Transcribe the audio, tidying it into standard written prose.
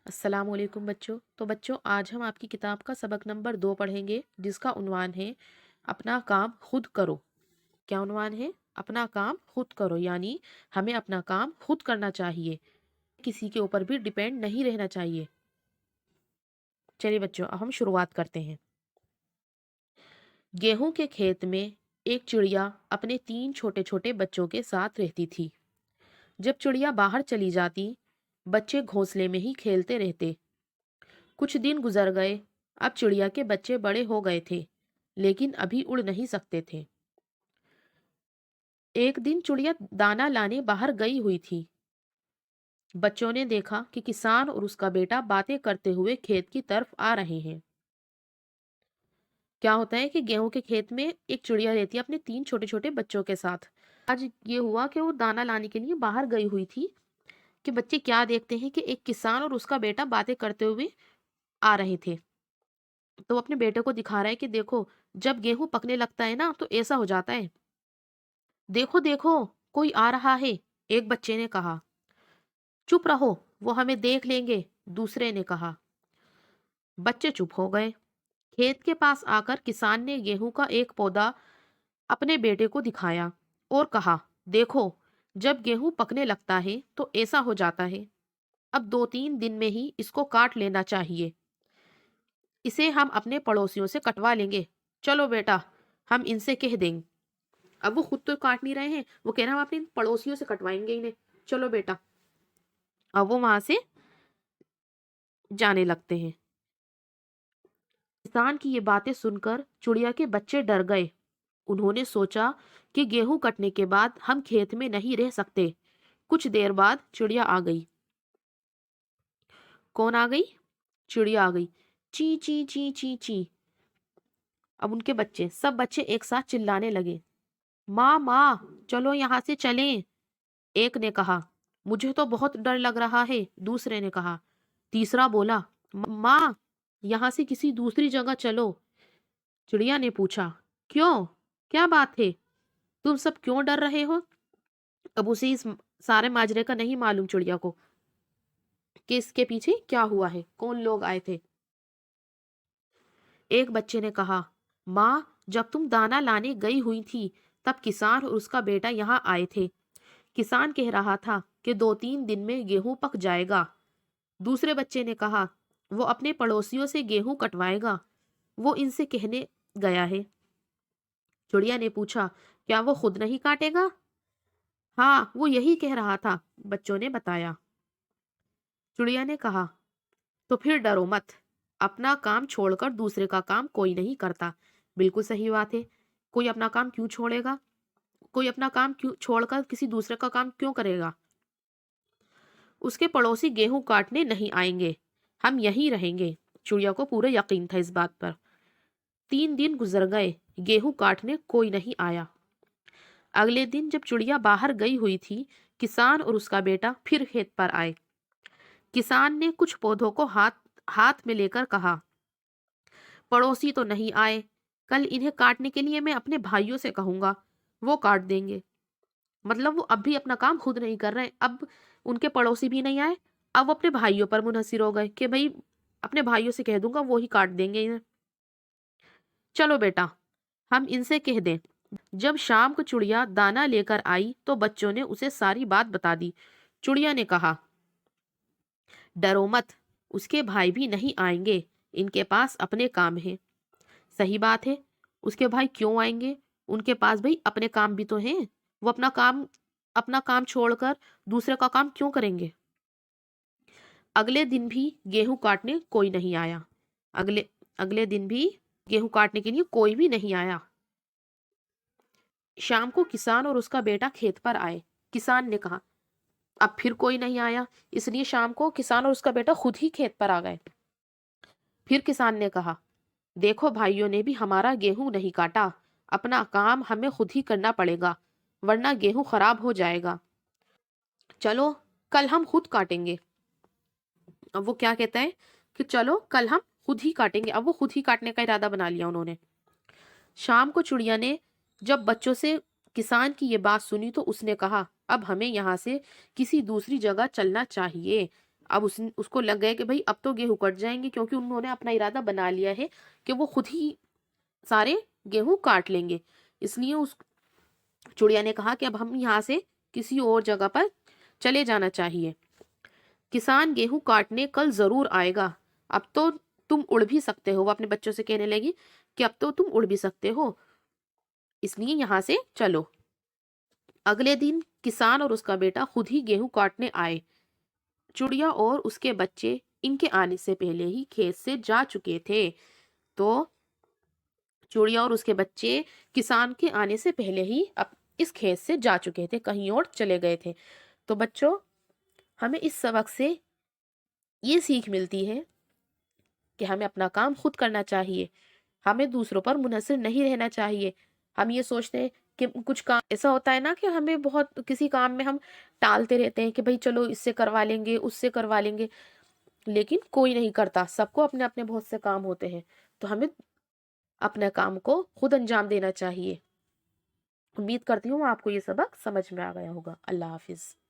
السلام علیکم بچوں۔ تو بچوں آج ہم آپ کی کتاب کا سبق نمبر 2 پڑھیں گے جس کا عنوان ہے اپنا کام خود کرو۔ کیا عنوان ہے؟ اپنا کام خود کرو، یعنی ہمیں اپنا کام خود کرنا چاہیے، کسی کے اوپر بھی ڈیپینڈ نہیں رہنا چاہیے۔ چلیے بچوں اب ہم شروعات کرتے ہیں۔ گیہوں کے کھیت میں ایک چڑیا اپنے 3 چھوٹے چھوٹے بچوں کے ساتھ رہتی تھی۔ جب چڑیا باہر چلی جاتی بچے گھونسلے میں ہی کھیلتے رہتے۔ کچھ دن گزر گئے، اب چڑیا کے بچے بڑے ہو گئے تھے لیکن ابھی اڑ نہیں سکتے تھے۔ ایک دن چڑیا دانا لانے باہر گئی ہوئی تھی۔ بچوں نے دیکھا کہ کسان اور اس کا بیٹا باتیں کرتے ہوئے کھیت کی طرف آ رہے ہیں۔ کیا ہوتا ہے کہ گیہوں کے کھیت میں ایک چڑیا رہتی ہے اپنے 3 چھوٹے چھوٹے بچوں کے ساتھ۔ آج یہ ہوا کہ وہ دانا لانے کے لیے باہر گئی ہوئی تھی کہ بچے کیا دیکھتے ہیں کہ ایک کسان اور اس کا بیٹا باتیں کرتے ہوئے آ رہے تھے۔ تو وہ اپنے بیٹے کو دکھا رہا ہے کہ دیکھو جب گیہوں پکنے لگتا ہے نا تو ایسا ہو جاتا ہے، دیکھو دیکھو کوئی آ رہا ہے، ایک بچے نے کہا۔ چپ رہو وہ ہمیں دیکھ لیں گے، دوسرے نے کہا۔ بچے چپ ہو گئے۔ کھیت کے پاس آ کر کسان نے گیہوں کا ایک پودا اپنے بیٹے کو دکھایا اور کہا، دیکھو جب گیہوں پکنے لگتا ہے تو ایسا ہو جاتا ہے، اب 2-3 دن میں ہی اس کو کاٹ لینا چاہیے، اسے ہم اپنے پڑوسیوں سے کٹوا لیں گے، چلو بیٹا ہم ان سے کہہ دیں گے۔ اب وہ خود تو کاٹ نہیں رہے ہیں، وہ کہہ رہے ہیں ہم اپنے پڑوسیوں سے کٹوائیں گے انہیں، چلو بیٹا۔ اب وہ وہاں سے جانے لگتے ہیں۔ کسان کی یہ باتیں سن کر چڑیا کے بچے ڈر گئے۔ انہوں نے سوچا کہ گیہوں کٹنے کے بعد ہم کھیت میں نہیں رہ سکتے۔ کچھ دیر بعد چڑیا آ گئی۔ کون آ گئی؟ چڑیا آ گئی۔ چی چی چی چی چی۔ اب ان کے بچے سب بچے ایک ساتھ چلانے لگے، ماں ماں چلو یہاں سے چلیں۔ ایک نے کہا، مجھے تو بہت ڈر لگ رہا ہے، دوسرے نے کہا۔ تیسرا بولا، ماں یہاں سے کسی دوسری جگہ چلو۔ چڑیا نے پوچھا، کیوں؟ کیا بات ہے؟ تم سب کیوں ڈر رہے ہو؟ اب اسے اس سارے ماجرے کا نہیں معلوم چڑیا کو کہ اس کے پیچھے کیا ہوا ہے، کون لوگ آئے تھے۔ ایک بچے نے کہا، ماں جب تم دانا لانے گئی ہوئی تھی تب کسان اور اس کا بیٹا یہاں آئے تھے۔ کسان کہہ رہا تھا کہ 2-3 دن میں گیہوں پک جائے گا۔ دوسرے بچے نے کہا، وہ اپنے پڑوسیوں سے گیہوں کٹوائے گا، وہ ان سے کہنے گیا ہے۔ چڑیا نے پوچھا، کیا وہ خود نہیں کاٹے گا؟ ہاں وہ یہی کہہ رہا تھا، بچوں نے بتایا۔ چڑیا نے کہا، تو پھر ڈرو مت، اپنا کام چھوڑ کر دوسرے کا کام کوئی نہیں کرتا۔ بالکل صحیح بات ہے، کوئی اپنا کام کیوں چھوڑے گا؟ کوئی اپنا کام کیوں چھوڑ کر کسی دوسرے کا کام کیوں کرے گا؟ اس کے پڑوسی گیہوں کاٹنے نہیں آئیں گے، ہم یہیں رہیں گے۔ چڑیا کو پورا یقین تھا اس بات پر۔ 3 دن گزر گئے، گیہوں کاٹنے کوئی نہیں آیا۔ اگلے دن جب چڑیا باہر گئی ہوئی تھی کسان اور اس کا بیٹا پھر کھیت پر آئے۔ کسان نے کچھ پودوں کو ہاتھ میں لے کر کہا، پڑوسی تو نہیں آئے، کل انہیں کاٹنے کے لیے میں اپنے بھائیوں سے کہوں گا، وہ کاٹ دیں گے۔ مطلب وہ اب بھی اپنا کام خود نہیں کر رہے، اب ان کے پڑوسی بھی نہیں آئے، اب وہ اپنے بھائیوں پر منحصر ہو گئے کہ بھئی اپنے بھائیوں سے کہہ دوں گا وہی کاٹ دیں گے انہیں۔ چلو بیٹا ہم ان سے کہہ دیں۔ جب شام کو چڑیا دانا لے کر آئی تو بچوں نے اسے ساری بات بتا دی۔ چڑیا نے کہا، ڈرو مت، اس کے بھائی بھی نہیں آئیں گے، ان کے پاس اپنے کام ہیں۔ صحیح بات ہے، اس کے بھائی کیوں آئیں گے؟ ان کے پاس بھئی اپنے کام بھی تو ہیں، وہ اپنا کام چھوڑ کر دوسرے کا کام کیوں کریں گے؟ اگلے دن بھی گیہوں کاٹنے کوئی نہیں آیا۔ اگلے دن بھی گیہوں کاٹنے کے لیے کوئی بھی نہیں آیا۔ شام کو کسان اور اس کا بیٹا کھیت پر آئے۔ کسان نے کہا، اب پھر کوئی نہیں آیا، اس لیے شام کو کسان اور اس کا بیٹا خود ہی کھیت پر آ گئے۔ پھر کسان نے کہا، دیکھو بھائیوں نے بھی ہمارا گیہوں نہیں کاٹا، اپنا کام ہمیں خود ہی کرنا پڑے گا ورنہ گیہوں خراب ہو جائے گا، چلو کل ہم خود کاٹیں گے۔ اب وہ کیا کہتا ہے کہ چلو کل ہم خود ہی کاٹیں گے، اب وہ خود ہی کاٹنے کا ارادہ بنا لیا انہوں نے۔ شام کو چڑیا نے جب بچوں سے کسان کی یہ بات سنی تو اس نے کہا، اب ہمیں یہاں سے کسی دوسری جگہ چلنا چاہیے، اب اس کو لگ گئے کہ بھئی اب تو گیہوں کٹ جائیں گے، کیونکہ انہوں نے اپنا ارادہ بنا لیا ہے کہ وہ خود ہی سارے گیہوں کاٹ لیں گے۔ اس لیے اس چڑیا نے کہا کہ اب ہم یہاں سے کسی اور جگہ پر چلے جانا چاہیے۔ کسان گیہوں کاٹنے کل ضرور آئے گا، اب تو تم اڑ بھی سکتے ہو۔ وہ اپنے بچوں سے کہنے لگی کہ اب تو تم اڑ بھی سکتے ہو، اس لیے یہاں سے چلو۔ اگلے دن کسان اور اس کا بیٹا خود ہی گیہوں کاٹنے آئے۔ چڑیا اور اس کے بچے ان کے آنے سے پہلے ہی کھیت سے جا چکے تھے۔ تو چڑیا اور اس کے بچے کسان کے آنے سے پہلے ہی اب اس کھیت سے جا چکے تھے، کہیں اور چلے گئے تھے۔ تو بچوں، ہمیں اس سبق سے یہ سیکھ ملتی ہے کہ ہمیں اپنا کام خود کرنا چاہیے، ہمیں دوسروں پر منحصر نہیں رہنا چاہیے۔ ہم یہ سوچتے ہیں کہ کچھ کام ایسا ہوتا ہے نا کہ ہمیں بہت کسی کام میں ہم ٹالتے رہتے ہیں کہ بھئی چلو اس سے کروا لیں گے، اس سے کروا لیں گے، لیکن کوئی نہیں کرتا، سب کو اپنے اپنے بہت سے کام ہوتے ہیں۔ تو ہمیں اپنے کام کو خود انجام دینا چاہیے۔ امید کرتی ہوں آپ کو یہ سبق سمجھ میں آ گیا ہوگا۔ اللہ حافظ۔